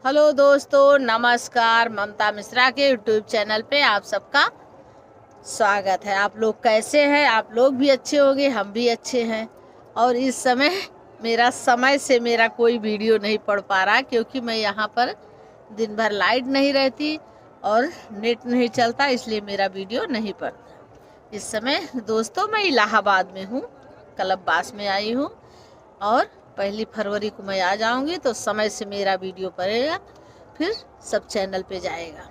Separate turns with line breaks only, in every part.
Hello दोस्तों, नमस्कार। ममता मिश्रा के यूट्यूब चैनल पे आप सबका स्वागत है। आप लोग कैसे हैं? आप लोग भी अच्छे होंगे, हम भी अच्छे हैं। और इस समय से मेरा कोई वीडियो नहीं पड़ पा रहा क्योंकि मैं यहाँ पर दिन भर लाइट नहीं रहती और नेट नहीं चलता, इसलिए मेरा वीडियो नहीं पड़ता। इस समय दोस्तों मैं इलाहाबाद में हूँ, क्लबबास में आई हूँ और 1 फरवरी को मैं आ जाऊंगी तो समय से मेरा वीडियो पड़ेगा, फिर सब चैनल पे जाएगा।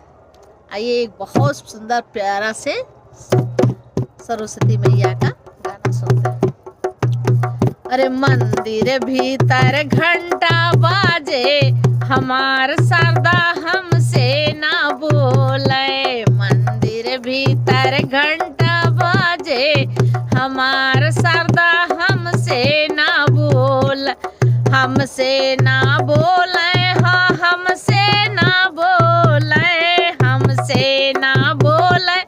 आइए एक बहुत सुंदर प्यारा से सरस्वती मैया का गाना सुनते हैं। अरे मंदिर भीतर घंटा बाजे, हमार शारदा हमसे ना बोले। मंदिर भीतर घंटा बाजे, हमार शारदा हमसे ना बोल, हमसे ना बोले, हाँ हमसे ना बोले, हमसे ना बोले,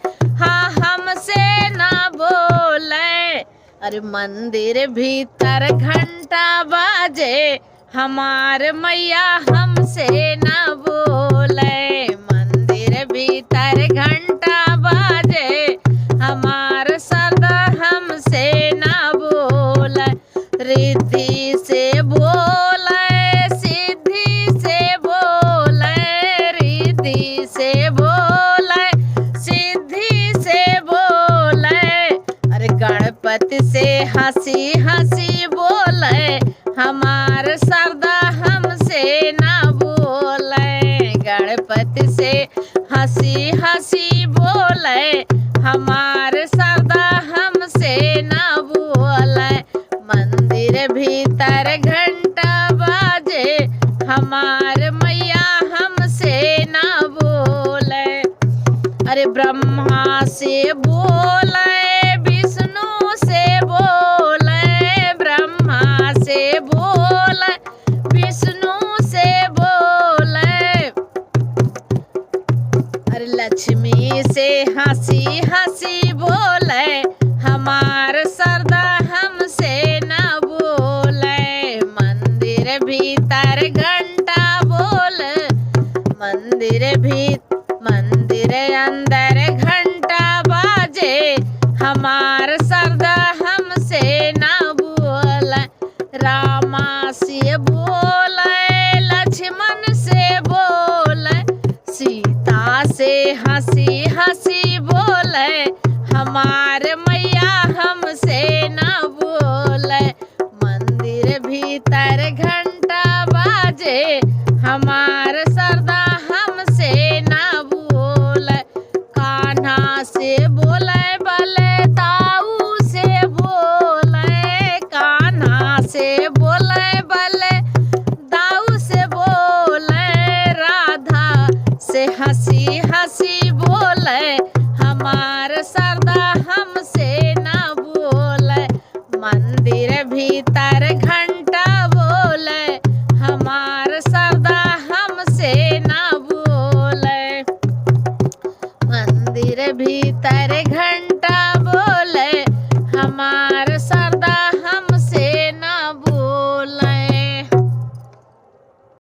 हाँ हमसे ना बोले। अरे मंदिर भीतर घंटा बाजे, हमार मैया हमसे ना बोले। मंदिर भीतर घंटा बाजे, हमार शारदा हमसे ना बोले। रिद्धि से बोले, सिद्धि से बोले, रिद्धि से बोले, सिद्धि से बोले। अरे गणपति से हंसी हंसी बोले, हमार शारदा हमसे ना बोले। गणपति से हंसी हंसी बोले, हमार शारदा हमसे ना बोले। मंदिर भीतर घंटा बाजे, हमार मैया हमसे ना बोले। अरे ब्रह्मा से बोले, विष्णु से बोले, ब्रह्मा से बोले, विष्णु से बोले। अरे लक्ष्मी से हंसी हंसी बोले, हमार शारदा हमसे ना बोले। मंदिर भीतर घंटा बोल, मंदिर अंदर घंटा बाजे, हमार शारदा हमसे ना बोले। रामा से बोले, लक्ष्मण से बोले, सीता से हंसी हंसी बोले, हमार मैया हमसे ना बोले। मंदिर भीतर घंटा बाजे, हमार शारदा हमसे ना बोले। कान्हा से बोले बले, ताऊ से बोले, कान्हा से बोले बले, दाऊ से बोले। राधा से हंसी हंसी बोले, हमार शारदा हमसे ना बोले। मंदिर भीतर घंटा बोले, हमार शारदा हमसे ना बोले। मंदिर भीतर